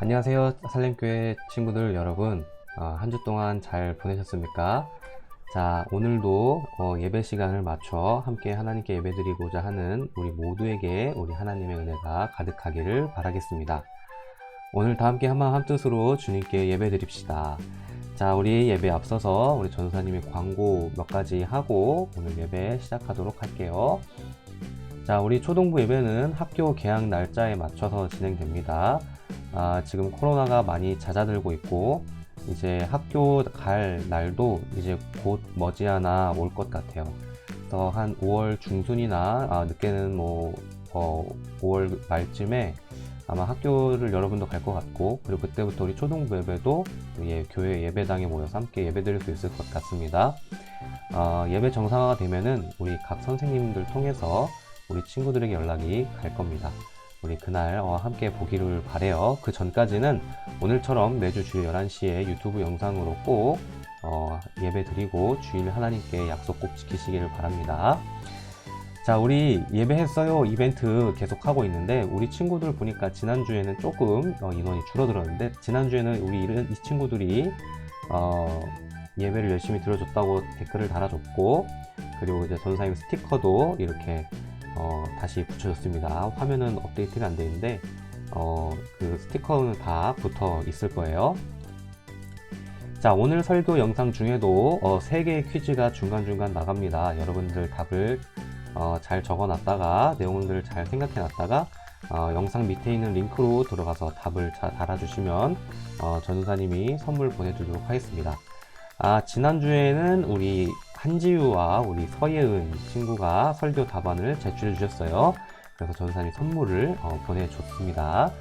안녕하세요. 살림교회 친구들 여러분. 한 주 동안 잘 보내셨습니까? 자, 오늘도 예배 시간을 맞춰 함께 하나님께 예배드리고자 하는 우리 모두에게 우리 하나님의 은혜가 가득하기를 바라겠습니다. 오늘 다 함께 한마음 한뜻으로 주님께 예배드립시다. 자, 우리 예배 앞서서 우리 전도사님이 광고 몇 가지 하고 오늘 예배 시작하도록 할게요. 자, 우리 초등부 예배는 학교 개학 날짜에 맞춰서 진행됩니다. 지금 코로나가 많이 잦아들고 있고 이제 학교 갈 날도 이제 곧 머지않아 올 것 같아요. 그래서 한 5월 중순이나 늦게는 5월 말쯤에 아마 학교를 여러분도 갈 것 같고, 그리고 그때부터 우리 초등부 예배도 교회 예배당에 모여서 함께 예배드릴 수 있을 것 같습니다. 예배 정상화가 되면은 우리 각 선생님들 통해서 우리 친구들에게 연락이 갈 겁니다. 우리 그날 함께 보기를 바래요. 그 전까지는 오늘처럼 매주 주일 11시에 유튜브 영상으로 꼭 예배 드리고 주일 하나님께 약속 꼭 지키시기를 바랍니다. 자, 우리 예배했어요 이벤트 계속 하고 있는데, 우리 친구들 보니까 지난주에는 조금 인원이 줄어들었는데, 지난주에는 우리 이 친구들이 예배를 열심히 들어줬다고 댓글을 달아줬고, 그리고 이제 전사님 스티커도 이렇게 다시 붙여줬습니다. 화면은 업데이트가 안 되는데 그 스티커는 다 붙어 있을 거예요. 자, 오늘 설교 영상 중에도 3개의 퀴즈가 중간중간 나갑니다. 여러분들 답을 잘 적어놨다가 내용들을 잘 생각해놨다가 영상 밑에 있는 링크로 들어가서 답을 잘 달아주시면 전도사님이 선물 보내드리도록 하겠습니다. 지난주에는 우리 한지우와 우리 서예은 친구가 설교 답안을 제출해 주셨어요. 그래서 전도사님 선물을 보내줬습니다.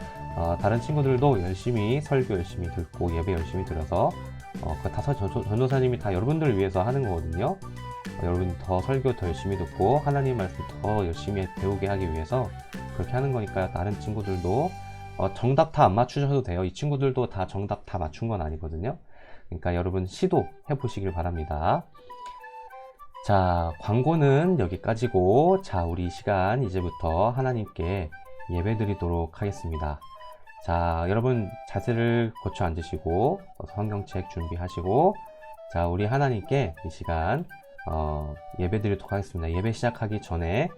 다른 친구들도 열심히 설교 열심히 듣고 예배 열심히 들어서 전도사님이 다 여러분들을 위해서 하는 거거든요. 여러분 더 설교 더 열심히 듣고 하나님 말씀 더 열심히 배우게 하기 위해서 그렇게 하는 거니까, 다른 친구들도 정답 다 안 맞추셔도 돼요. 이 친구들도 다 정답 다 맞춘 건 아니거든요. 그러니까 여러분 시도해 보시길 바랍니다. 자, 광고는 여기까지고, 자, 우리 이 시간 이제부터 하나님께 예배 드리도록 하겠습니다. 자, 여러분 자세를 고쳐 앉으시고 성경책 준비하시고, 자, 우리 하나님께 이 시간 예배 드리도록 하겠습니다. 예배 시작하기 전에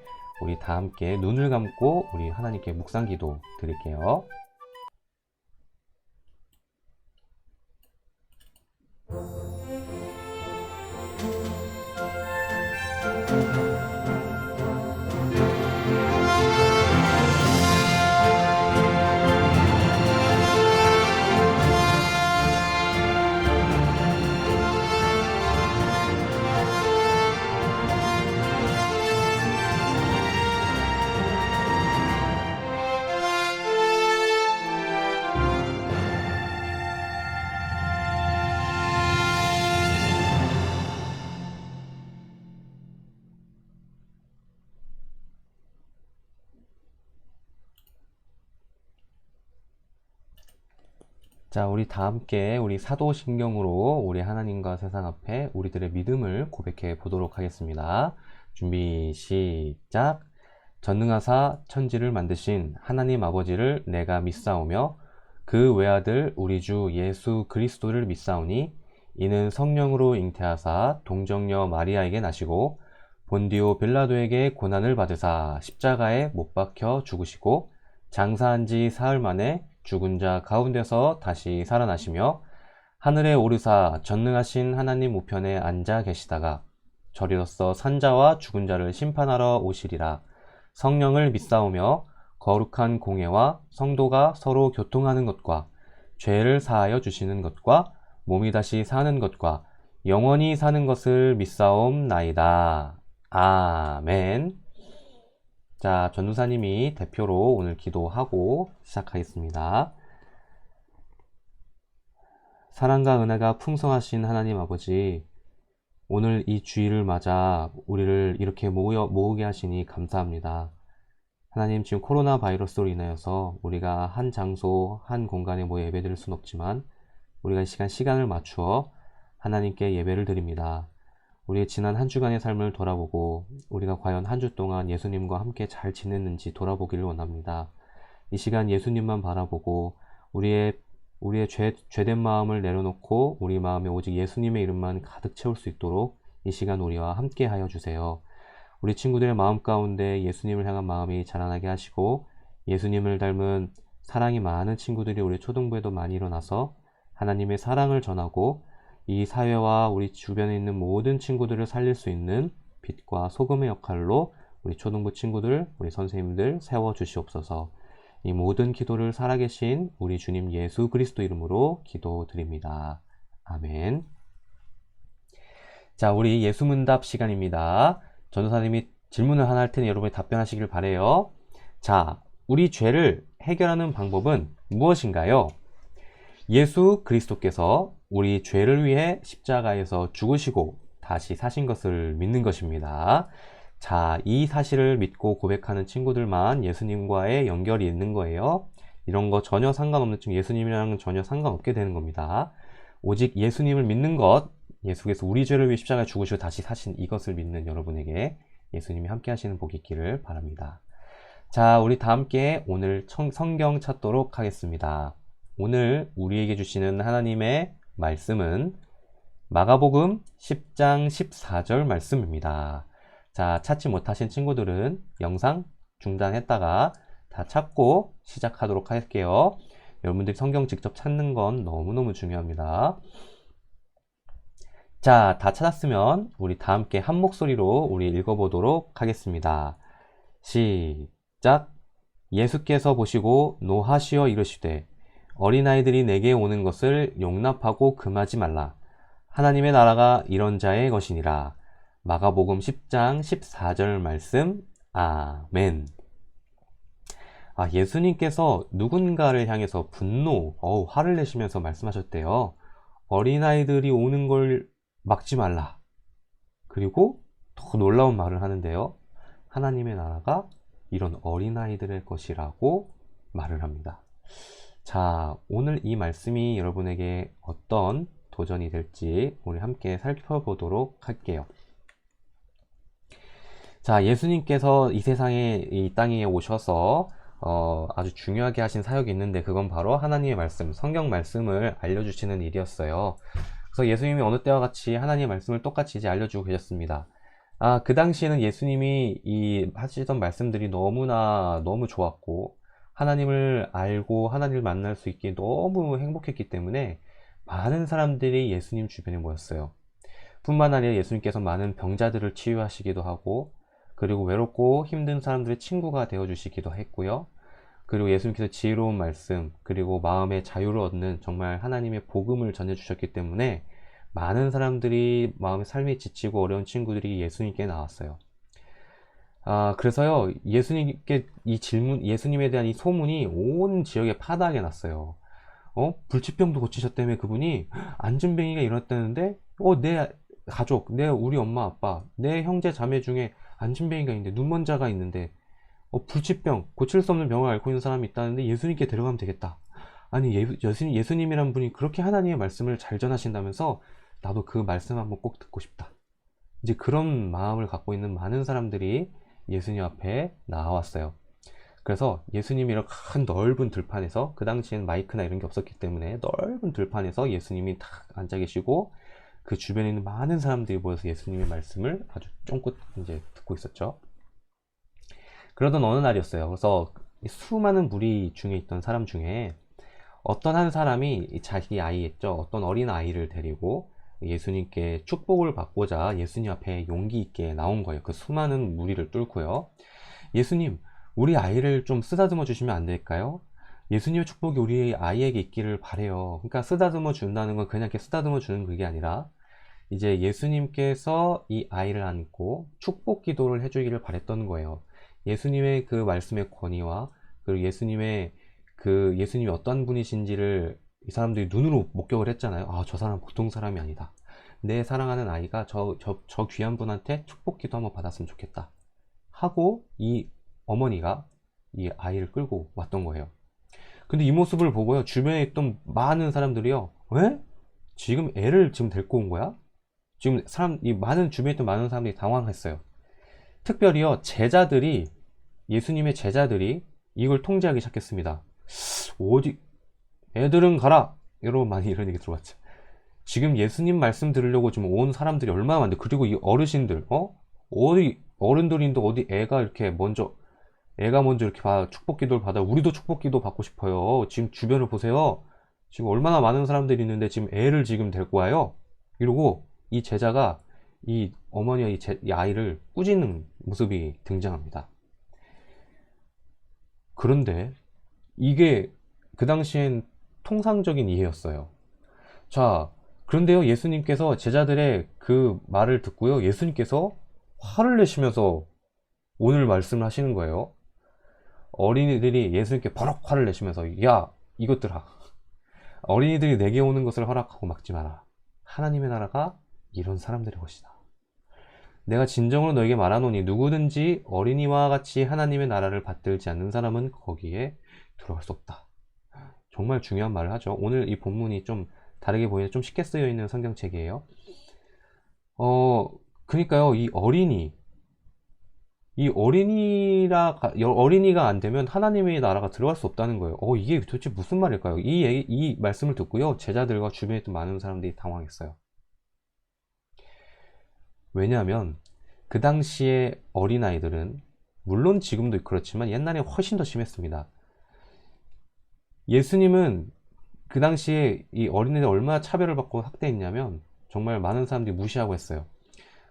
우리 다 함께 눈을 감고 우리 하나님께 묵상 기도 드릴게요. 자, 우리 다 함께 우리 사도신경으로 우리 하나님과 세상 앞에 우리들의 믿음을 고백해 보도록 하겠습니다. 준비 시작. 전능하사 천지를 만드신 하나님 아버지를 내가 믿사오며 그 외아들 우리 주 예수 그리스도를 믿사오니, 이는 성령으로 잉태하사 동정녀 마리아에게 나시고 본디오 빌라도에게 고난을 받으사 십자가에 못 박혀 죽으시고 장사한 지 사흘 만에 죽은 자 가운데서 다시 살아나시며 하늘에 오르사 전능하신 하나님 우편에 앉아 계시다가 저리로서 산자와 죽은 자를 심판하러 오시리라. 성령을 믿사오며 거룩한 공예와 성도가 서로 교통하는 것과 죄를 사하여 주시는 것과 몸이 다시 사는 것과 영원히 사는 것을 믿사옵나이다. 아멘. 자, 전도사님이 대표로 오늘 기도하고 시작하겠습니다. 사랑과 은혜가 풍성하신 하나님 아버지, 오늘 이 주일을 맞아 우리를 이렇게 모으게 하시니 감사합니다. 하나님, 지금 코로나 바이러스로 인하여서 우리가 한 장소, 한 공간에 모여 예배드릴 수는 없지만 우리가 이 시간을 맞추어 하나님께 예배를 드립니다. 우리의 지난 한 주간의 삶을 돌아보고 우리가 과연 한 주 동안 예수님과 함께 잘 지냈는지 돌아보기를 원합니다. 이 시간 예수님만 바라보고 우리의 죄된 마음을 내려놓고 우리 마음에 오직 예수님의 이름만 가득 채울 수 있도록 이 시간 우리와 함께 하여 주세요. 우리 친구들의 마음 가운데 예수님을 향한 마음이 자라나게 하시고 예수님을 닮은 사랑이 많은 친구들이 우리 초등부에도 많이 일어나서 하나님의 사랑을 전하고 이 사회와 우리 주변에 있는 모든 친구들을 살릴 수 있는 빛과 소금의 역할로 우리 초등부 친구들, 우리 선생님들 세워주시옵소서. 이 모든 기도를 살아계신 우리 주님 예수 그리스도 이름으로 기도드립니다. 아멘. 자, 우리 예수문답 시간입니다. 전도사님이 질문을 하나 할 테니 여러분이 답변하시길 바래요. 자, 우리 죄를 해결하는 방법은 무엇인가요? 예수 그리스도께서 우리 죄를 위해 십자가에서 죽으시고 다시 사신 것을 믿는 것입니다. 자, 이 사실을 믿고 고백하는 친구들만 예수님과의 연결이 있는 거예요. 이런 거 전혀 상관없는 친구, 예수님이랑은 전혀 상관없게 되는 겁니다. 오직 예수님을 믿는 것, 예수께서 우리 죄를 위해 십자가에 죽으시고 다시 사신 이것을 믿는 여러분에게 예수님이 함께 하시는 복이 있기를 바랍니다. 자, 우리 다 함께 오늘 성경 찾도록 하겠습니다. 오늘 우리에게 주시는 하나님의 말씀은 마가복음 10장 14절 말씀입니다. 자, 찾지 못하신 친구들은 영상 중단했다가 다 찾고 시작하도록 할게요. 여러분들이 성경 직접 찾는 건 너무너무 중요합니다. 자, 다 찾았으면 우리 다 함께 한 목소리로 우리 읽어보도록 하겠습니다. 시작. 예수께서 보시고 노하시어 이르시되 어린아이들이 내게 오는 것을 용납하고 금하지 말라. 하나님의 나라가 이런 자의 것이니라. 마가복음 10장 14절 말씀. 아멘. 예수님께서 누군가를 향해서 화를 내시면서 말씀하셨대요. 어린아이들이 오는 걸 막지 말라. 그리고 더 놀라운 말을 하는데요. 하나님의 나라가 이런 어린아이들의 것이라고 말을 합니다. 자, 오늘 이 말씀이 여러분에게 어떤 도전이 될지 우리 함께 살펴보도록 할게요. 자, 예수님께서 이 세상에, 이 땅에 오셔서 아주 중요하게 하신 사역이 있는데 그건 바로 하나님의 말씀, 성경 말씀을 알려주시는 일이었어요. 그래서 예수님이 어느 때와 같이 하나님의 말씀을 똑같이 이제 알려주고 계셨습니다. 그 당시에는 예수님이 이 하시던 말씀들이 너무 좋았고 하나님을 알고 하나님을 만날 수 있게 너무 행복했기 때문에 많은 사람들이 예수님 주변에 모였어요. 뿐만 아니라 예수님께서 많은 병자들을 치유하시기도 하고 그리고 외롭고 힘든 사람들의 친구가 되어주시기도 했고요. 그리고 예수님께서 지혜로운 말씀 그리고 마음의 자유를 얻는 정말 하나님의 복음을 전해주셨기 때문에 많은 사람들이 마음의 삶이 지치고 어려운 친구들이 예수님께 나왔어요. 그래서요, 예수님에 대한 이 소문이 온 지역에 파다하게 났어요. 불치병도 고치셨다며 그분이 안진뱅이가 일어났다는데, 내 가족, 우리 엄마, 아빠, 내 형제, 자매 중에 안진뱅이가 있는데, 눈먼자가 있는데, 불치병, 고칠 수 없는 병을 앓고 있는 사람이 있다는데 예수님께 데려가면 되겠다. 아니, 예수님이란 분이 그렇게 하나님의 말씀을 잘 전하신다면서 나도 그 말씀 한번 꼭 듣고 싶다. 이제 그런 마음을 갖고 있는 많은 사람들이 예수님 앞에 나왔어요. 그래서 예수님이 이렇게 큰 넓은 들판에서, 그 당시엔 마이크나 이런 게 없었기 때문에 넓은 들판에서 예수님이 딱 앉아 계시고 그 주변에 있는 많은 사람들이 모여서 예수님의 말씀을 아주 쫑긋 이제 듣고 있었죠. 그러던 어느 날이었어요. 그래서 수많은 무리 중에 있던 사람 중에 어떤 한 사람이 자기 아이였죠. 어떤 어린 아이를 데리고 예수님께 축복을 받고자 예수님 앞에 용기 있게 나온 거예요. 그 수많은 무리를 뚫고요. 예수님, 우리 아이를 좀 쓰다듬어 주시면 안 될까요? 예수님의 축복이 우리 아이에게 있기를 바래요. 그러니까 쓰다듬어 준다는 건 그냥 이렇게 쓰다듬어 주는 그게 아니라 이제 예수님께서 이 아이를 안고 축복 기도를 해주기를 바랬던 거예요. 예수님의 그 말씀의 권위와 그리고 예수님이 어떤 분이신지를 이 사람들이 눈으로 목격을 했잖아요. 저 사람 보통 사람이 아니다. 내 사랑하는 아이가 저 귀한 분한테 축복 기도 한번 받았으면 좋겠다. 하고 이 어머니가 이 아이를 끌고 왔던 거예요. 근데 이 모습을 보고요, 주변에 있던 많은 사람들이요, 왜? 지금 애를 데리고 온 거야? 지금 주변에 있던 많은 사람들이 당황했어요. 특별히요, 예수님의 제자들이 이걸 통제하기 시작했습니다. 애들은 가라! 여러분 많이 이런 얘기 들어봤죠. 지금 예수님 말씀 들으려고 지금 온 사람들이 얼마나 많은데, 그리고 이 어르신들, 어디, 어른들인데 어디 애가 먼저 이렇게 축복 기도를 받아. 우리도 축복 기도 받고 싶어요. 지금 주변을 보세요. 지금 얼마나 많은 사람들이 있는데 지금 애를 지금 데리고 와요. 이러고 이 제자가 이 어머니와 이 아이를 꾸짖는 모습이 등장합니다. 그런데 이게 그 당시엔 통상적인 이해였어요. 자, 그런데요, 예수님께서 제자들의 그 말을 듣고요, 예수님께서 화를 내시면서 오늘 말씀을 하시는 거예요. 어린이들이 예수님께 버럭 화를 내시면서, 야, 이것들아, 어린이들이 내게 오는 것을 허락하고 막지 마라. 하나님의 나라가 이런 사람들의 것이다. 내가 진정으로 너에게 말하노니 누구든지 어린이와 같이 하나님의 나라를 받들지 않는 사람은 거기에 들어갈 수 없다. 정말 중요한 말을 하죠. 오늘 이 본문이 좀 다르게 보이는, 좀 쉽게 쓰여 있는 성경책이에요. 그러니까요, 어린이가 안 되면 하나님의 나라가 들어갈 수 없다는 거예요. 이게 도대체 무슨 말일까요? 이 말씀을 듣고요, 제자들과 주변에 있던 많은 사람들이 당황했어요. 왜냐하면 그 당시에 어린아이들은, 물론 지금도 그렇지만 옛날에 훨씬 더 심했습니다. 예수님은 그 당시에 이 어린이들 얼마나 차별을 받고 학대했냐면 정말 많은 사람들이 무시하고 했어요.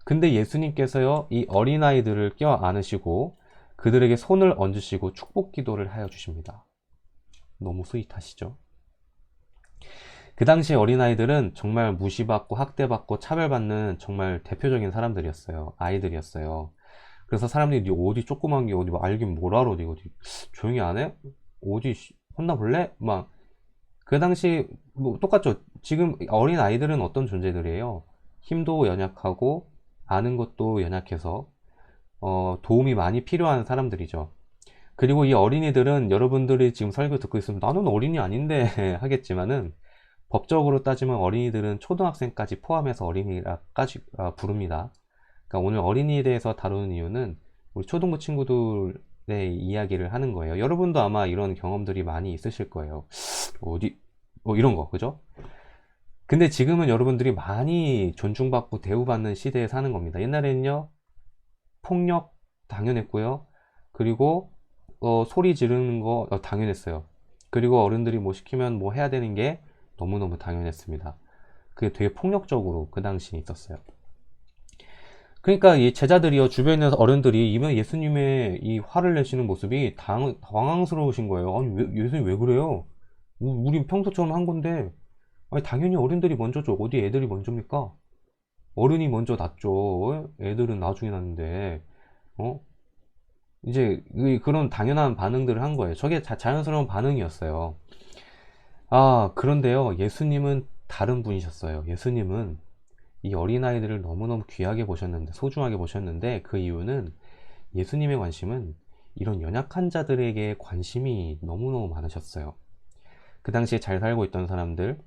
근데 예수님께서요, 이 어린아이들을 껴 안으시고 그들에게 손을 얹으시고 축복 기도를 하여 주십니다. 너무 스윗하시죠? 그 당시 어린아이들은 정말 무시받고 학대받고 차별받는 정말 대표적인 사람들이었어요. 아이들이었어요. 그래서 사람들이 네 어디 조그만 게 어디 알긴 뭘 알아, 네 어디 조용히 안 해? 어디 혼나볼래? 막 그 당시 뭐 똑같죠. 지금 어린 아이들은 어떤 존재들이에요? 힘도 연약하고 아는 것도 연약해서 도움이 많이 필요한 사람들이죠. 그리고 이 어린이들은, 여러분들이 지금 설교 듣고 있으면 나는 어린이 아닌데 하겠지만은, 법적으로 따지면 어린이들은 초등학생까지 포함해서 어린이라까지 부릅니다. 그러니까 오늘 어린이에 대해서 다루는 이유는 우리 초등부 친구들의 이야기를 하는 거예요. 여러분도 아마 이런 경험들이 많이 있으실 거예요. 이런 거, 그죠? 근데 지금은 여러분들이 많이 존중받고 대우받는 시대에 사는 겁니다. 옛날에는요, 폭력 당연했고요. 그리고 소리 지르는 거 당연했어요. 그리고 어른들이 뭐 시키면 뭐 해야 되는 게 너무너무 당연했습니다. 그게 되게 폭력적으로 그 당시에 있었어요. 그러니까 이 제자들이요, 주변에 있는 어른들이 이번 예수님의 이 화를 내시는 모습이 당황스러우신 거예요. 아니, 예수님 왜 그래요? 우린 평소처럼 한 건데, 아니, 당연히 어른들이 먼저죠. 어디 애들이 먼저입니까? 어른이 먼저 낳죠. 애들은 나중에 낳는데, 이제 그런 당연한 반응들을 한 거예요. 저게 자연스러운 반응이었어요. 그런데요, 예수님은 다른 분이셨어요. 예수님은 이 어린아이들을 너무너무 귀하게 보셨는데, 소중하게 보셨는데, 그 이유는 예수님의 관심은 이런 연약한 자들에게 관심이 너무너무 많으셨어요. 그 당시에 잘 살고 있던 사람들,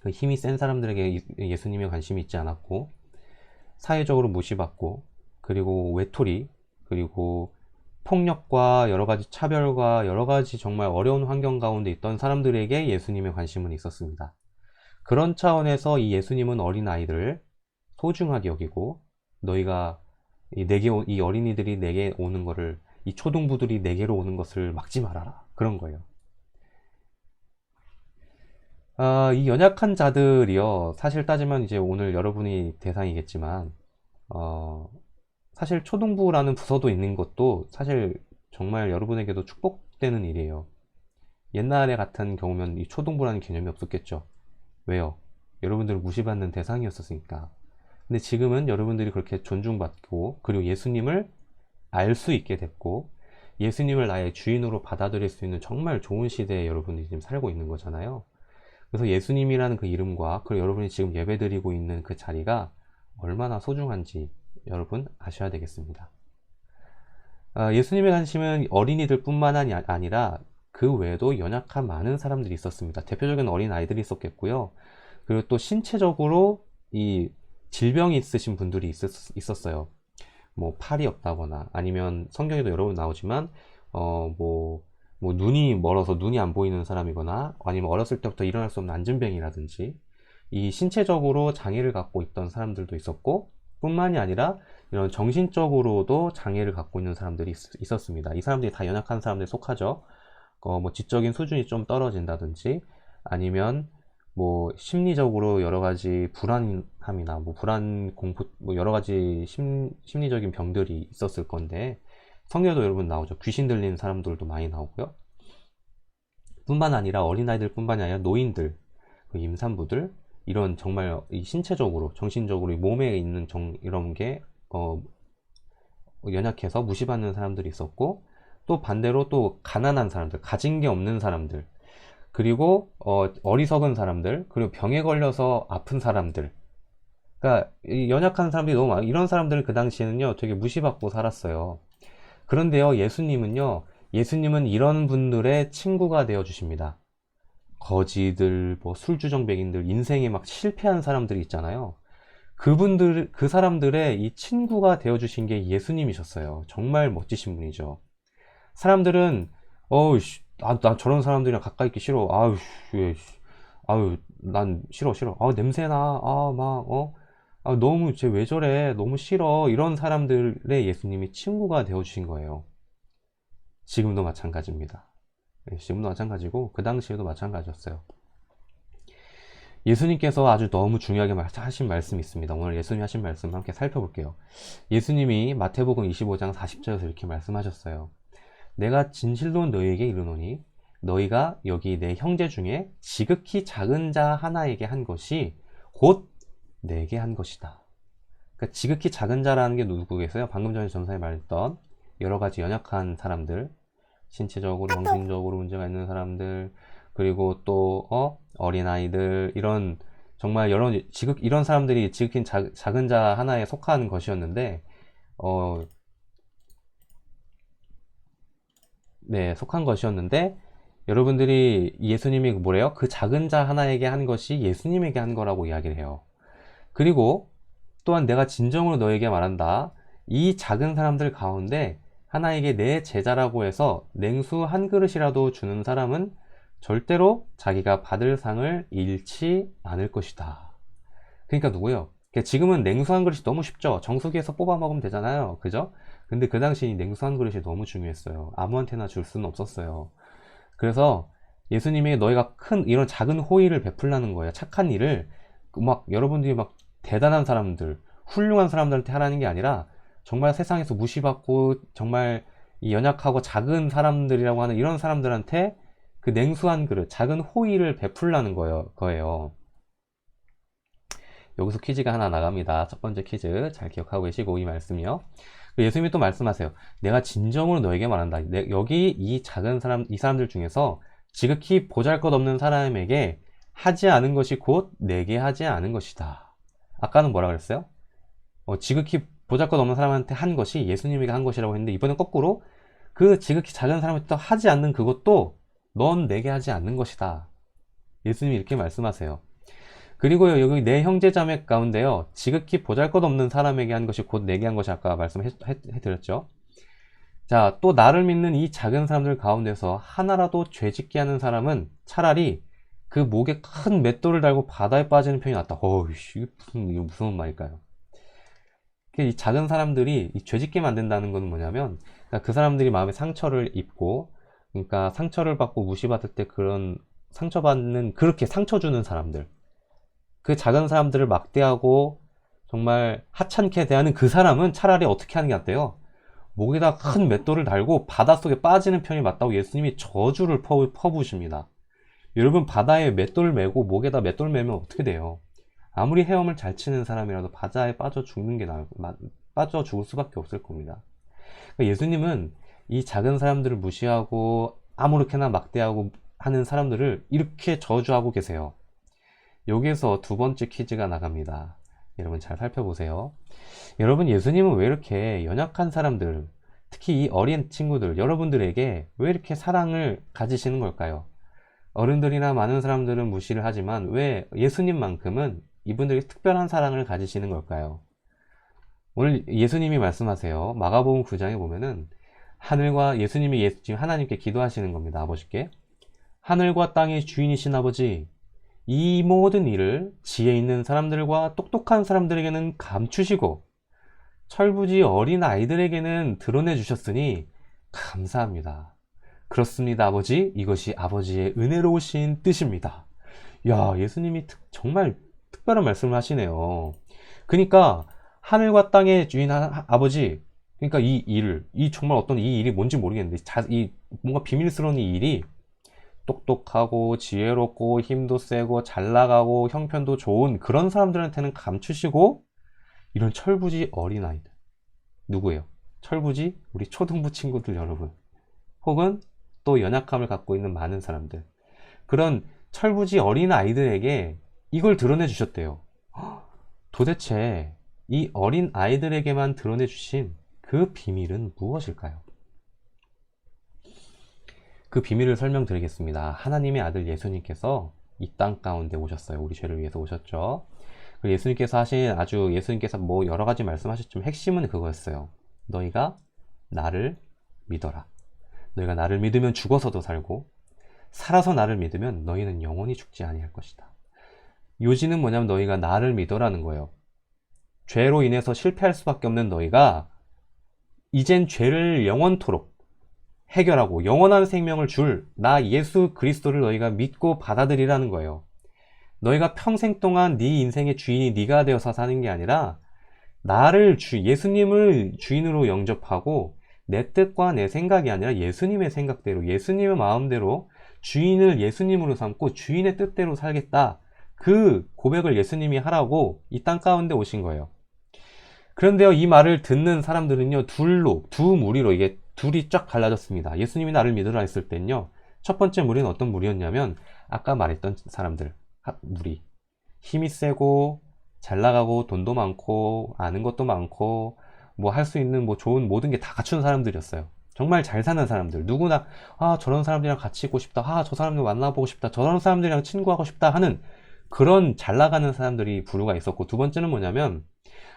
그 힘이 센 사람들에게 예수님의 관심이 있지 않았고, 사회적으로 무시받고, 그리고 외톨이, 그리고 폭력과 여러가지 차별과 여러가지 정말 어려운 환경 가운데 있던 사람들에게 예수님의 관심은 있었습니다. 그런 차원에서 이 예수님은 어린아이들을 소중하게 여기고, 너희가 이 어린이들이 내게 오는 거를, 이 초등부들이 내게로 오는 것을 막지 말아라, 그런 거예요. 이 연약한 자들이요, 사실 따지면 이제 오늘 여러분이 대상이겠지만, 사실 초등부라는 부서도 있는 것도 사실 정말 여러분에게도 축복되는 일이에요. 옛날에 같은 경우면 이 초등부라는 개념이 없었겠죠. 왜요? 여러분들을 무시받는 대상이었으니까. 근데 지금은 여러분들이 그렇게 존중받고, 그리고 예수님을 알 수 있게 됐고, 예수님을 나의 주인으로 받아들일 수 있는 정말 좋은 시대에 여러분이 지금 살고 있는 거잖아요. 그래서 예수님이라는 그 이름과, 그리고 여러분이 지금 예배드리고 있는 그 자리가 얼마나 소중한지 여러분 아셔야 되겠습니다. 예수님의 관심은 어린이들 뿐만 아니라 그 외에도 연약한 많은 사람들이 있었습니다. 대표적인 어린 아이들이 있었겠고요. 그리고 또 신체적으로 이 질병이 있으신 분들이 있었어요. 뭐 팔이 없다거나, 아니면 성경에도 여러 번 나오지만 뭐 뭐 눈이 멀어서 눈이 안 보이는 사람이거나 아니면 어렸을 때부터 일어날 수 없는 안진뱅이라든지 이 신체적으로 장애를 갖고 있던 사람들도 있었고 뿐만이 아니라 이런 정신적으로도 장애를 갖고 있는 사람들이 있었습니다. 이 사람들이 다 연약한 사람들에 속하죠. 뭐 지적인 수준이 좀 떨어진다든지 아니면 뭐 심리적으로 여러 가지 불안함이나 뭐 불안 공포 뭐 여러 가지 심리적인 병들이 있었을 건데 성경에도 여러분 나오죠. 귀신 들린 사람들도 많이 나오고요. 뿐만 아니라 어린아이들 뿐만이 아니라 노인들, 임산부들 이런 정말 신체적으로 정신적으로 몸에 있는 이런 게 연약해서 무시받는 사람들이 있었고 또 반대로 또 가난한 사람들, 가진 게 없는 사람들 그리고 어리석은 사람들 그리고 병에 걸려서 아픈 사람들 그러니까 연약한 사람들이 너무 많아요. 이런 사람들을 그 당시에는요 되게 무시받고 살았어요. 그런데요 예수님은 이런 분들의 친구가 되어 주십니다. 거지들, 뭐 술주정뱅이들, 인생에 막 실패한 사람들이 있잖아요. 그 사람들의 이 친구가 되어 주신 게 예수님이셨어요. 정말 멋지신 분이죠. 사람들은 나 저런 사람들이랑 가까이 있기 싫어. 난 싫어. 냄새나. 너무 쟤 왜 저래? 너무 싫어. 이런 사람들의 예수님이 친구가 되어 주신 거예요. 지금도 마찬가지입니다. 지금도 마찬가지고 그 당시에도 마찬가지였어요. 예수님께서 아주 너무 중요하게 하신 말씀이 있습니다. 오늘 예수님이 하신 말씀 함께 살펴볼게요. 예수님이 마태복음 25장 40절에서 이렇게 말씀하셨어요. 내가 진실로 너희에게 이르노니 너희가 여기 내 형제 중에 지극히 작은 자 하나에게 한 것이 곧 내게 한 것이다. 그러니까 지극히 작은 자라는 게 누구겠어요? 방금 전에 전사에 말했던 여러 가지 연약한 사람들, 신체적으로 정신적으로 문제가 있는 사람들 그리고 또 어린아이들 이런 정말 이런 사람들이 지극히 작은 자 하나에 속한 것이었는데 속한 것이었는데 여러분들이 예수님이 뭐래요? 그 작은 자 하나에게 한 것이 예수님에게 한 거라고 이야기를 해요. 그리고 또한 내가 진정으로 너에게 말한다. 이 작은 사람들 가운데 하나에게 내 제자라고 해서 냉수 한 그릇이라도 주는 사람은 절대로 자기가 받을 상을 잃지 않을 것이다. 그러니까 누구예요? 지금은 냉수 한 그릇이 너무 쉽죠. 정수기에서 뽑아 먹으면 되잖아요. 그죠? 근데 그 당시 냉수 한 그릇이 너무 중요했어요. 아무한테나 줄 수는 없었어요. 그래서 예수님이 너희가 큰 이런 작은 호의를 베풀라는 거예요. 착한 일을 막 여러분들이 막 대단한 사람들, 훌륭한 사람들한테 하라는 게 아니라 정말 세상에서 무시받고 정말 이 연약하고 작은 사람들이라고 하는 이런 사람들한테 그 냉수한 그릇, 작은 호의를 베풀라는 거예요. 여기서 퀴즈가 하나 나갑니다. 첫 번째 퀴즈 잘 기억하고 계시고 이 말씀이요. 예수님이 또 말씀하세요. 내가 진정으로 너에게 말한다. 여기 이 작은 사람, 이 사람들 중에서 지극히 보잘것없는 사람에게 하지 않은 것이 곧 내게 하지 않은 것이다. 아까는 뭐라 그랬어요? 지극히 보잘것없는 사람한테 한 것이 예수님에게 한 것이라고 했는데 이번엔 거꾸로 그 지극히 작은 사람한테 하지 않는 그것도 넌 내게 하지 않는 것이다. 예수님이 이렇게 말씀하세요. 그리고요 여기 내 형제자매 가운데요 지극히 보잘것없는 사람에게 한 것이 곧 내게 한 것이 아까 말씀해드렸죠. 자, 또 나를 믿는 이 작은 사람들 가운데서 하나라도 죄짓게 하는 사람은 차라리 그 목에 큰 맷돌을 달고 바다에 빠지는 편이 낫다. 이게 무슨 말일까요? 이 작은 사람들이 죄짓게 만든다는 건 뭐냐면 그러니까 그 사람들이 마음에 상처를 입고 그러니까 상처를 받고 무시받을 때 그런 상처받는 그렇게 상처 주는 사람들 그 작은 사람들을 막대하고 정말 하찮게 대하는 그 사람은 차라리 어떻게 하는 게 낫대요? 목에다 큰 맷돌을 달고 바닷속에 빠지는 편이 맞다고 예수님이 저주를 퍼부으십니다. 여러분 바다에 맷돌 메고 목에다 맷돌 메면 어떻게 돼요? 아무리 헤엄을 잘 치는 사람이라도 바다에 빠져 죽는 게 빠져 죽을 수밖에 없을 겁니다. 그러니까 예수님은 이 작은 사람들을 무시하고 아무렇게나 막대하고 하는 사람들을 이렇게 저주하고 계세요. 여기에서 두 번째 퀴즈가 나갑니다. 여러분 잘 살펴보세요. 여러분 예수님은 왜 이렇게 연약한 사람들 특히 이 어린 친구들 여러분들에게 왜 이렇게 사랑을 가지시는 걸까요? 어른들이나 많은 사람들은 무시를 하지만 왜 예수님만큼은 이분들에게 특별한 사랑을 가지시는 걸까요? 오늘 예수님이 말씀하세요. 마가복음 9장에 보면은 하늘과 예수님이 지금 하나님께 기도하시는 겁니다. 아버지께. 하늘과 땅의 주인이신 아버지, 이 모든 일을 지혜 있는 사람들과 똑똑한 사람들에게는 감추시고 철부지 어린 아이들에게는 드러내 주셨으니 감사합니다. 그렇습니다, 아버지. 이것이 아버지의 은혜로우신 뜻입니다. 야, 예수님이 정말 특별한 말씀을 하시네요. 그러니까 하늘과 땅의 주인 아버지, 그러니까 이 일을, 이 정말 어떤 이 일이 뭔지 모르겠는데 이 뭔가 비밀스러운 이 일이 똑똑하고 지혜롭고 힘도 세고 잘 나가고 형편도 좋은 그런 사람들한테는 감추시고 이런 철부지 어린아이들, 누구예요? 철부지 우리 초등부 친구들 여러분, 혹은 또 연약함을 갖고 있는 많은 사람들, 그런 철부지 어린아이들에게 이걸 드러내 주셨대요. 도대체 이 어린아이들에게만 드러내 주신 그 비밀은 무엇일까요? 그 비밀을 설명드리겠습니다. 하나님의 아들 예수님께서 이 땅 가운데 오셨어요. 우리 죄를 위해서 오셨죠. 예수님께서 하신, 아주 예수님께서 뭐 여러 가지 말씀하셨지만 핵심은 그거였어요. 너희가 나를 믿어라. 너희가 나를 믿으면 죽어서도 살고 살아서 나를 믿으면 너희는 영원히 죽지 아니할 것이다. 요지는 뭐냐면 너희가 나를 믿어라는 거예요. 죄로 인해서 실패할 수밖에 없는 너희가 이젠 죄를 영원토록 해결하고 영원한 생명을 줄 나 예수 그리스도를 너희가 믿고 받아들이라는 거예요. 너희가 평생 동안 네 인생의 주인이 네가 되어서 사는 게 아니라 나를 예수님을 주인으로 영접하고 내 뜻과 내 생각이 아니라 예수님의 생각대로, 예수님의 마음대로 주인을 예수님으로 삼고 주인의 뜻대로 살겠다. 그 고백을 예수님이 하라고 이 땅 가운데 오신 거예요. 그런데요, 이 말을 듣는 사람들은요, 두 무리로, 이게 둘이 쫙 갈라졌습니다. 예수님이 나를 믿으라 했을 땐요, 첫 번째 무리는 어떤 무리였냐면 아까 말했던 사람들, 무리, 힘이 세고 잘 나가고 돈도 많고 아는 것도 많고 뭐 할 수 있는 뭐 좋은 모든 게 다 갖춘 사람들이었어요. 정말 잘 사는 사람들, 누구나 저런 사람들이랑 같이 있고 싶다, 저 사람들 만나보고 싶다, 저런 사람들이랑 친구하고 싶다 하는 그런 잘 나가는 사람들이 부류가 있었고, 두 번째는 뭐냐면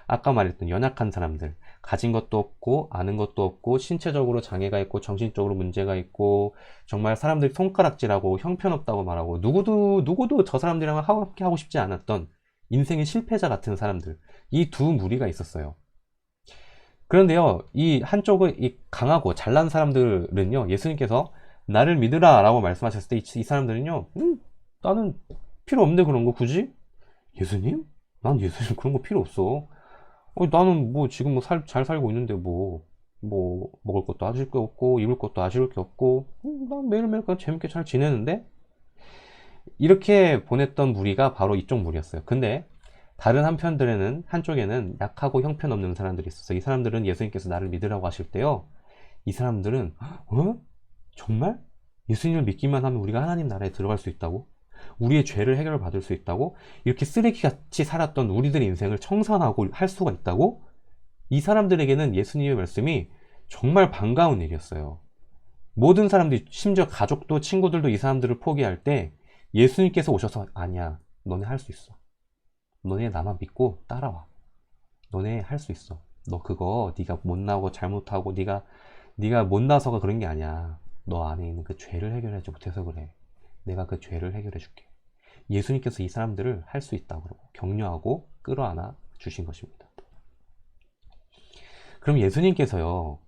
아까 말했던 연약한 사람들, 가진 것도 없고 아는 것도 없고 신체적으로 장애가 있고 정신적으로 문제가 있고 정말 사람들이 손가락질하고 형편없다고 말하고 누구도 저 사람들이랑 함께 하고 싶지 않았던 인생의 실패자 같은 사람들, 이 두 무리가 있었어요. 그런데요, 이 한쪽은 이 강하고 잘난 사람들은요, 예수님께서 나를 믿으라 라고 말씀하셨을 때 이 사람들은요, 나는 필요 없는데 그런 거 굳이? 예수님? 난 예수님 그런 거 필요 없어. 나는 뭐 지금 뭐 잘 살고 있는데 뭐 먹을 것도 아실 게 없고 입을 것도 아실 게 없고 난 매일매일 그냥 재밌게 잘 지내는데, 이렇게 보냈던 무리가 바로 이쪽 무리였어요. 근데 다른 한쪽에는 약하고 형편없는 사람들이 있었어요. 이 사람들은 예수님께서 나를 믿으라고 하실 때요, 이 사람들은 정말? 예수님을 믿기만 하면 우리가 하나님 나라에 들어갈 수 있다고? 우리의 죄를 해결받을 수 있다고? 이렇게 쓰레기같이 살았던 우리들의 인생을 청산하고 할 수가 있다고? 이 사람들에게는 예수님의 말씀이 정말 반가운 일이었어요. 모든 사람들이, 심지어 가족도 친구들도 이 사람들을 포기할 때 예수님께서 오셔서 아니야, 너네 할 수 있어. 너네 나만 믿고 따라와. 너네 할 수 있어. 너 그거 네가 못나고 잘못하고 네가 못나서가 그런 게 아니야. 너 안에 있는 그 죄를 해결하지 못해서 그래. 내가 그 죄를 해결해 줄게. 예수님께서 이 사람들을 할 수 있다고 그러고 격려하고 끌어안아 주신 것입니다. 그럼 예수님께서요,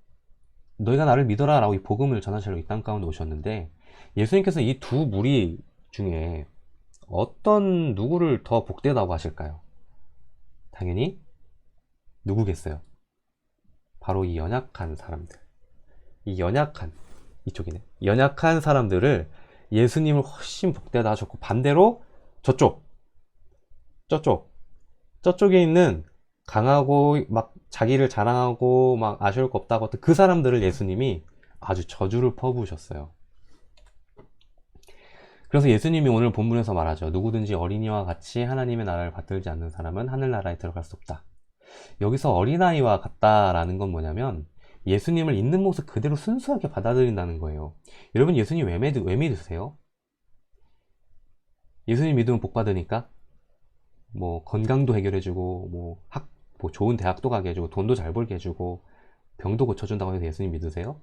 너희가 나를 믿어라 라고 이 복음을 전하시려고 이 땅 가운데 오셨는데, 예수님께서 이 두 무리 중에 어떤 누구를 더 복되다고 하실까요? 당연히 누구겠어요? 바로 이 연약한 사람들, 이쪽이네, 연약한 사람들을 예수님을 훨씬 복되다 하셨고, 반대로 저쪽에 있는 강하고 막 자기를 자랑하고 막 아쉬울 거 없다고 그 사람들을 예수님이 아주 저주를 퍼부으셨어요. 그래서 예수님이 오늘 본문에서 말하죠. 누구든지 어린이와 같이 하나님의 나라를 받들지 않는 사람은 하늘나라에 들어갈 수 없다. 여기서 어린아이와 같다라는 건 뭐냐면 예수님을 있는 모습 그대로 순수하게 받아들인다는 거예요. 여러분, 예수님 왜 믿으세요? 예수님 믿으면 복 받으니까? 뭐 건강도 해결해주고 뭐 좋은 대학도 가게 해주고 돈도 잘 벌게 해주고 병도 고쳐준다고 해서 예수님 믿으세요?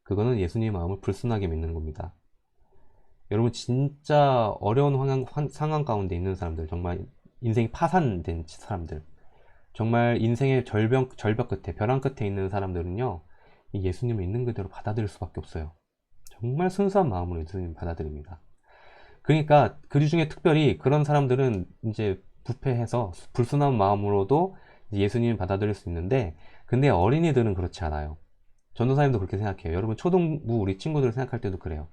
그거는 예수님의 마음을 불순하게 믿는 겁니다. 여러분 진짜 어려운 상황 가운데 있는 사람들, 정말 인생이 파산된 사람들, 정말 인생의 절벽 끝에, 벼랑 끝에 있는 사람들은요, 이 예수님을 있는 그대로 받아들일 수밖에 없어요. 정말 순수한 마음으로 예수님을 받아들입니다. 그러니까 그 중에 특별히 그런 사람들은 이제 부패해서 불순한 마음으로도 예수님을 받아들일 수 있는데, 근데 어린이들은 그렇지 않아요. 전도사님도 그렇게 생각해요. 여러분 초등부 우리 친구들 생각할 때도 그래요.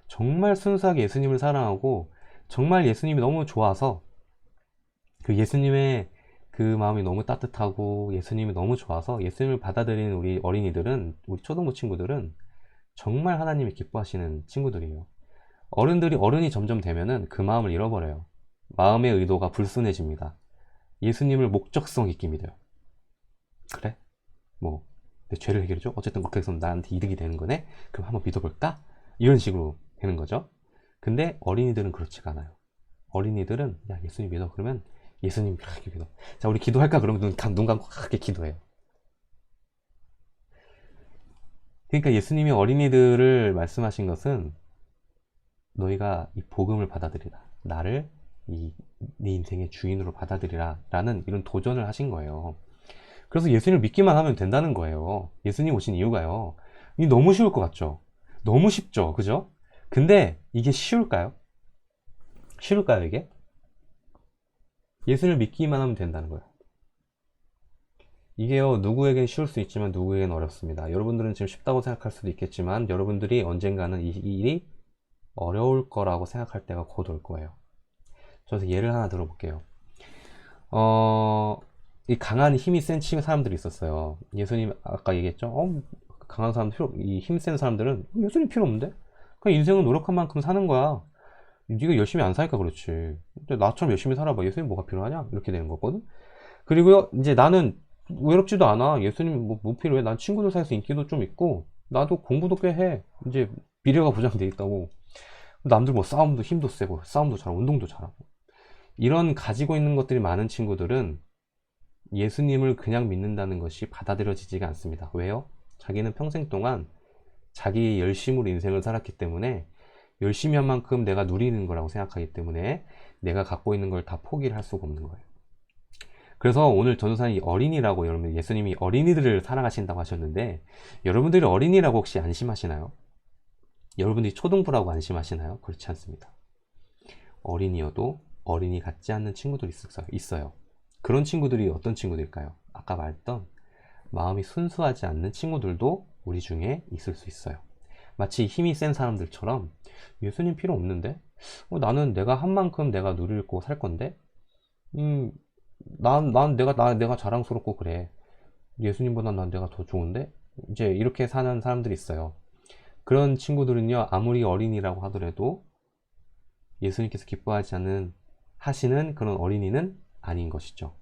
정말 순수하게 예수님을 사랑하고 정말 예수님이 너무 좋아서 그 예수님의 그 마음이 너무 따뜻하고 예수님이 너무 좋아서 예수님을 받아들이는 우리 어린이들은, 우리 초등부 친구들은 정말 하나님이 기뻐하시는 친구들이에요. 어른이 점점 되면은 그 마음을 잃어버려요. 마음의 의도가 불순해집니다. 예수님을 목적성 있게 믿어요. 그래? 뭐 내 죄를 해결해줘? 어쨌든 그렇게 해서 나한테 이득이 되는 거네? 그럼 한번 믿어볼까? 이런 식으로 되는 거죠. 근데 어린이들은 그렇지가 않아요. 어린이들은 야 예수님 믿어. 그러면 예수님 그렇게 믿어. 자 우리 기도할까? 그러면 눈 감고 그렇게 기도해요. 그러니까 예수님이 어린이들을 말씀하신 것은 너희가 이 복음을 받아들이라, 나를 네 인생의 주인으로 받아들이라 라는 이런 도전을 하신 거예요. 그래서 예수님을 믿기만 하면 된다는 거예요. 예수님 오신 이유가요, 이 너무 쉬울 것 같죠? 너무 쉽죠, 그죠? 근데 이게 쉬울까요? 이게? 예수를 믿기만 하면 된다는 거예요. 이게요, 누구에겐 쉬울 수 있지만 누구에겐 어렵습니다. 여러분들은 지금 쉽다고 생각할 수도 있겠지만 여러분들이 언젠가는 이 일이 어려울 거라고 생각할 때가 곧 올 거예요. 저에서 예를 하나 들어볼게요. 이 강한 힘이 센 사람들이 있었어요. 예수님 아까 얘기했죠. 강한 사람 이 힘 센 사람들은 예수님 필요 없는데? 그냥 인생은 노력한 만큼 사는 거야. 네가 열심히 안 사니까 그렇지. 나처럼 열심히 살아봐. 예수님 뭐가 필요하냐? 이렇게 되는 거거든. 그리고요, 이제 나는 외롭지도 않아. 예수님 뭐 필요해? 난 친구들 사이에서 인기도 좀 있고, 나도 공부도 꽤 해. 이제 미래가 보장돼 있다고. 남들 뭐 싸움도 힘도 세고, 싸움도 잘하고, 운동도 잘하고. 이런 가지고 있는 것들이 많은 친구들은 예수님을 그냥 믿는다는 것이 받아들여지지가 않습니다. 왜요? 자기는 평생 동안 자기의 열심으로 인생을 살았기 때문에 열심히 한 만큼 내가 누리는 거라고 생각하기 때문에 내가 갖고 있는 걸 다 포기를 할 수가 없는 거예요. 그래서 오늘 전도사님이 어린이라고, 여러분 예수님이 어린이들을 사랑하신다고 하셨는데, 여러분들이 어린이라고 혹시 안심하시나요? 여러분들이 초등부라고 안심하시나요? 그렇지 않습니다. 어린이여도 어린이 같지 않는 친구들이 있어요. 그런 친구들이 어떤 친구들일까요? 아까 말했던 마음이 순수하지 않는 친구들도 우리 중에 있을 수 있어요. 마치 힘이 센 사람들처럼 예수님 필요 없는데? 나는 내가 한 만큼 내가 누리고 살 건데? 내가 자랑스럽고 그래. 예수님보다 난 내가 더 좋은데? 이제 이렇게 사는 사람들이 있어요. 그런 친구들은요, 아무리 어린이라고 하더라도 예수님께서 기뻐하지 하시는 그런 어린이는 아닌 것이죠.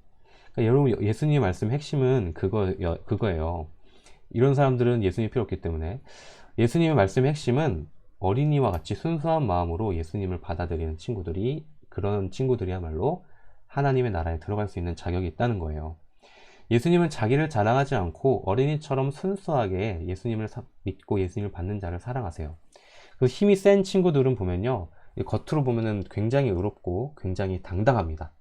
그러니까 여러분, 예수님의 말씀의 핵심은 그거예요. 이런 사람들은 예수님이 필요 없기 때문에 예수님의 말씀의 핵심은 어린이와 같이 순수한 마음으로 예수님을 받아들이는 친구들이, 그런 친구들이야말로 하나님의 나라에 들어갈 수 있는 자격이 있다는 거예요. 예수님은 자기를 자랑하지 않고 어린이처럼 순수하게 예수님을 믿고 예수님을 받는 자를 사랑하세요. 그 힘이 센 친구들은 보면요, 겉으로 보면은 굉장히 의롭고 굉장히 당당합니다.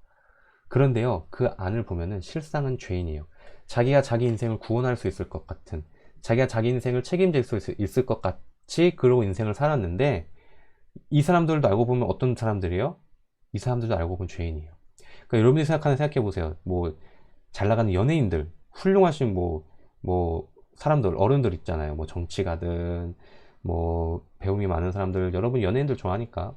그런데요, 그 안을 보면은 실상은 죄인이에요. 자기가 자기 인생을 구원할 수 있을 것 같은, 자기가 자기 인생을 책임질 수 있을 것 같이 그러고 인생을 살았는데, 이 사람들도 알고 보면 어떤 사람들이에요? 이 사람들도 알고 보면 죄인이에요. 그러니까 여러분이 생각해 보세요. 뭐 잘 나가는 연예인들, 훌륭하신 사람들, 어른들 있잖아요. 뭐 정치가든 뭐 배움이 많은 사람들, 여러분 연예인들 좋아하니까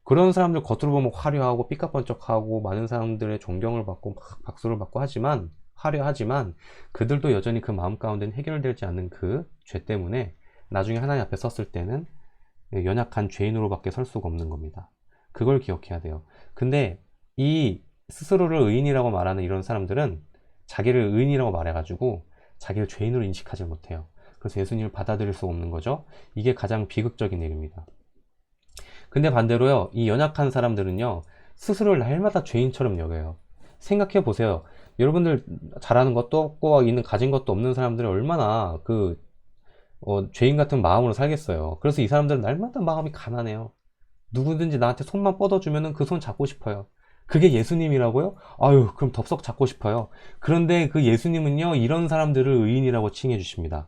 그런 사람들 겉으로 보면 화려하고 삐까뻔쩍하고 많은 사람들의 존경을 받고 막 박수를 받고 하지만, 화려하지만 그들도 여전히 그 마음 가운데는 해결되지 않는 그 죄 때문에 나중에 하나님 앞에 섰을 때는 연약한 죄인으로밖에 설 수가 없는 겁니다. 그걸 기억해야 돼요. 근데 이 스스로를 의인이라고 말하는 이런 사람들은 자기를 의인이라고 말해가지고 자기를 죄인으로 인식하지 못해요. 그래서 예수님을 받아들일 수 없는 거죠. 이게 가장 비극적인 일입니다. 근데 반대로요, 이 연약한 사람들은요, 스스로를 날마다 죄인처럼 여겨요. 생각해 보세요. 여러분들 잘하는 것도 없고 가진 것도 없는 사람들이 얼마나 죄인 같은 마음으로 살겠어요. 그래서 이 사람들은 날마다 마음이 가난해요. 누구든지 나한테 손만 뻗어주면은 그 손 잡고 싶어요. 그게 예수님이라고요? 아유, 그럼 덥석 잡고 싶어요. 그런데 그 예수님은요, 이런 사람들을 의인이라고 칭해 주십니다.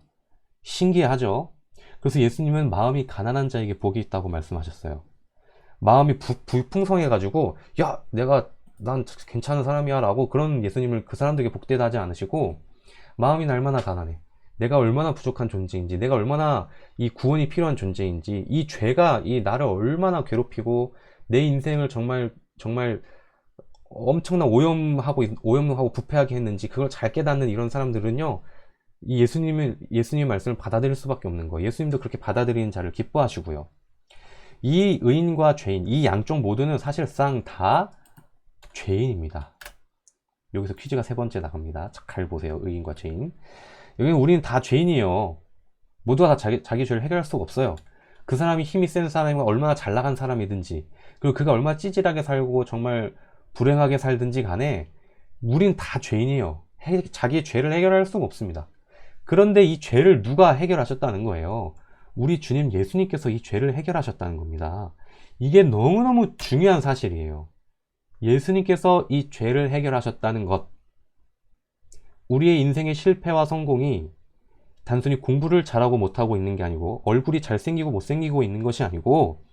신기하죠? 그래서 예수님은 마음이 가난한 자에게 복이 있다고 말씀하셨어요. 마음이 불풍성해가지고, 야, 난 괜찮은 사람이야 라고 그런 예수님을 그 사람들에게 복되다 하지 않으시고, 마음이 날마다 가난해. 내가 얼마나 부족한 존재인지, 내가 얼마나 이 구원이 필요한 존재인지, 이 죄가 이 나를 얼마나 괴롭히고, 내 인생을 정말 엄청난 오염하고 부패하게 했는지, 그걸 잘 깨닫는 이런 사람들은요, 이 예수님의 말씀을 받아들일 수밖에 없는 거예요. 예수님도 그렇게 받아들이는 자를 기뻐하시고요. 이 의인과 죄인, 이 양쪽 모두는 사실상 다 죄인입니다. 여기서 퀴즈가 세 번째 나갑니다. 잘 보세요. 의인과 죄인. 여기는 우리는 다 죄인이에요. 모두가 다 자기 죄를 해결할 수가 없어요. 그 사람이 힘이 센 사람이면 얼마나 잘 나간 사람이든지, 그리고 그가 얼마나 찌질하게 살고 정말 불행하게 살든지 간에 우린 다 죄인이에요. 자기의 죄를 해결할 수가 없습니다. 그런데 이 죄를 누가 해결하셨다는 거예요? 우리 주님 예수님께서 이 죄를 해결하셨다는 겁니다. 이게 너무너무 중요한 사실이에요. 예수님께서 이 죄를 해결하셨다는 것. 우리의 인생의 실패와 성공이 단순히 공부를 잘하고 못하고 있는 게 아니고, 얼굴이 잘생기고 못생기고 있는 것이 아니고,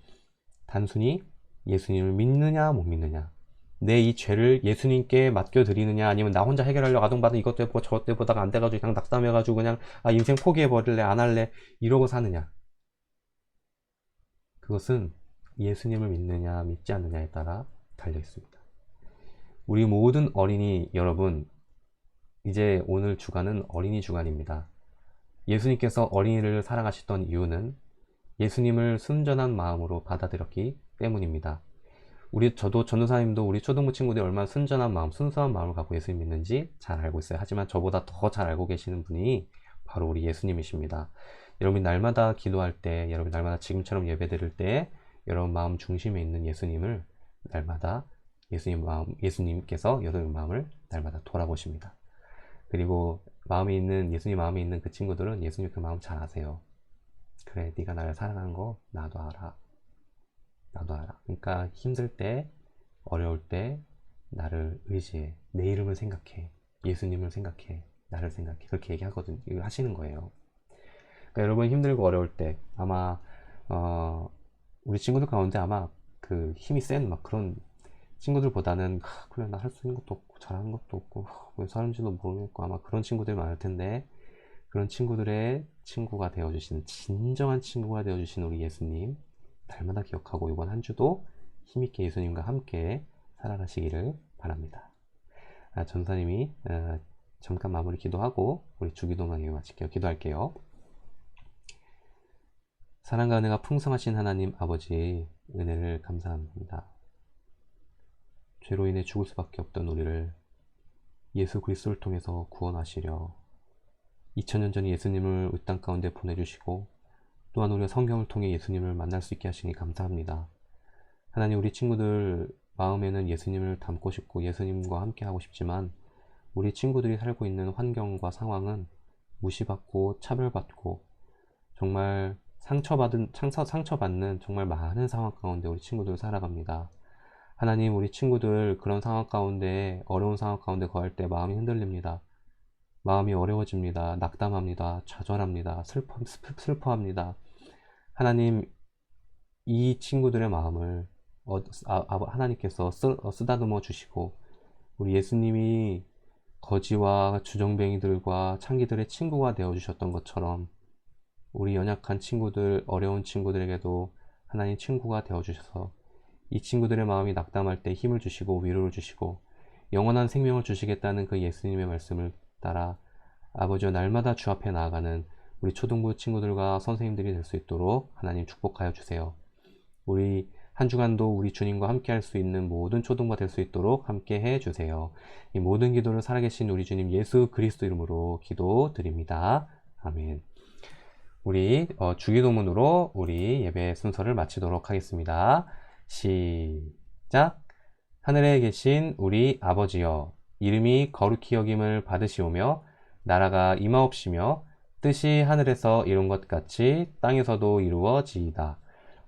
단순히 예수님을 믿느냐 못 믿느냐, 내 이 죄를 예수님께 맡겨드리느냐, 아니면 나 혼자 해결하려고 아동받은 이것도 해보고 저것도 해보다가 안 돼가지고 그냥 낙담해가지고 그냥 인생 포기해버릴래, 안 할래 이러고 사느냐. 그것은 예수님을 믿느냐 믿지 않느냐에 따라 달려있습니다. 우리 모든 어린이 여러분, 이제 오늘 주간은 어린이 주간입니다. 예수님께서 어린이를 사랑하셨던 이유는 예수님을 순전한 마음으로 받아들였기 때문입니다. 저도 전도사님도 우리 초등부 친구들이 얼마나 순전한 마음, 순수한 마음을 갖고 예수님 믿는지 잘 알고 있어요. 하지만 저보다 더 잘 알고 계시는 분이 바로 우리 예수님이십니다. 여러분이 날마다 기도할 때, 여러분이 날마다 지금처럼 예배 드릴 때, 여러분 마음 중심에 있는 예수님을 날마다 예수님께서 여러분 마음을 날마다 돌아보십니다. 그리고 예수님 마음에 있는 그 친구들은 예수님 그 마음 잘 아세요. 그래, 네가 나를 사랑하는 거 나도 알아. 나도 알아. 그러니까 힘들 때, 어려울 때 나를 의지해. 내 이름을 생각해. 예수님을 생각해. 나를 생각해. 그렇게 하시는 거예요. 그러니까 여러분 힘들고 어려울 때 아마 우리 친구들 가운데 아마 그 힘이 센 막 그런 친구들보다는 그래, 나 할 수 있는 것도 없고 잘하는 것도 없고 왜 사는지도 모르겠고 아마 그런 친구들이 많을 텐데, 그런 친구들의 친구가 되어주시는, 진정한 친구가 되어주시는 우리 예수님 날마다 기억하고 이번 한 주도 힘있게 예수님과 함께 살아가시기를 바랍니다. 전사님이 잠깐 마무리 기도하고 우리 주기도만 마칠게요. 기도할게요. 사랑과 은혜가 풍성하신 하나님 아버지, 은혜를 감사합니다. 죄로 인해 죽을 수밖에 없던 우리를 예수 그리스도를 통해서 구원하시려 2000년 전 예수님을 이 땅 가운데 보내주시고, 또한 우리가 성경을 통해 예수님을 만날 수 있게 하시니 감사합니다. 하나님, 우리 친구들 마음에는 예수님을 담고 싶고 예수님과 함께 하고 싶지만, 우리 친구들이 살고 있는 환경과 상황은 무시받고 차별받고 정말 상처받는 정말 많은 상황 가운데 우리 친구들 살아갑니다. 하나님, 우리 친구들 그런 상황 가운데, 어려운 상황 가운데 거할 때 마음이 흔들립니다. 마음이 어려워집니다. 낙담합니다. 좌절합니다. 슬퍼합니다. 하나님, 이 친구들의 마음을 하나님께서 쓰다듬어 주시고, 우리 예수님이 거지와 주정뱅이들과 창기들의 친구가 되어 주셨던 것처럼 우리 연약한 친구들, 어려운 친구들에게도 하나님 친구가 되어 주셔서 이 친구들의 마음이 낙담할 때 힘을 주시고 위로를 주시고 영원한 생명을 주시겠다는 그 예수님의 말씀을 따라 아버지와 날마다 주 앞에 나아가는 우리 초등부 친구들과 선생님들이 될 수 있도록 하나님 축복하여 주세요. 우리 한 주간도 우리 주님과 함께 할 수 있는 모든 초등부가 될 수 있도록 함께 해 주세요. 이 모든 기도를 살아계신 우리 주님 예수 그리스도 이름으로 기도드립니다. 아멘. 우리 주기도문으로 우리 예배 순서를 마치도록 하겠습니다. 시작. 하늘에 계신 우리 아버지여, 이름이 거룩히 여김을 받으시오며 나라가 임하옵시며 뜻이 하늘에서 이룬 것 같이 땅에서도 이루어지이다.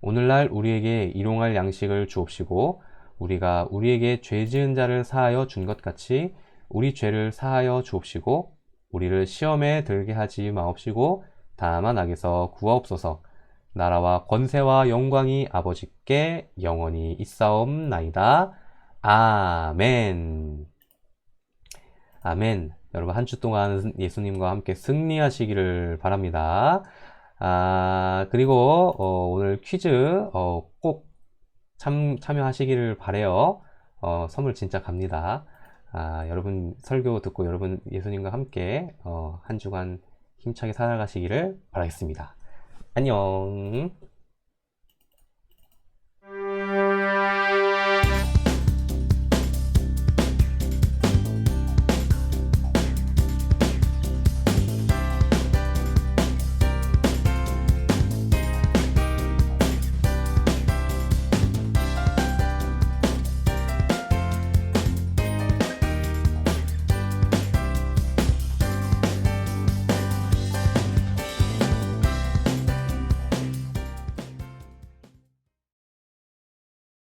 오늘날 우리에게 일용할 양식을 주옵시고 우리가 우리에게 죄 지은 자를 사하여 준 것 같이 우리 죄를 사하여 주옵시고 우리를 시험에 들게 하지 마옵시고 다만 악에서 구하옵소서. 나라와 권세와 영광이 아버지께 영원히 있사옵나이다. 아멘. 아멘. 여러분 한 주 동안 예수님과 함께 승리하시기를 바랍니다. 그리고 오늘 퀴즈 꼭 참여하시기를 바래요. 선물 진짜 갑니다. 여러분 설교 듣고 여러분 예수님과 함께 한 주간 힘차게 살아가시기를 바라겠습니다. 안녕.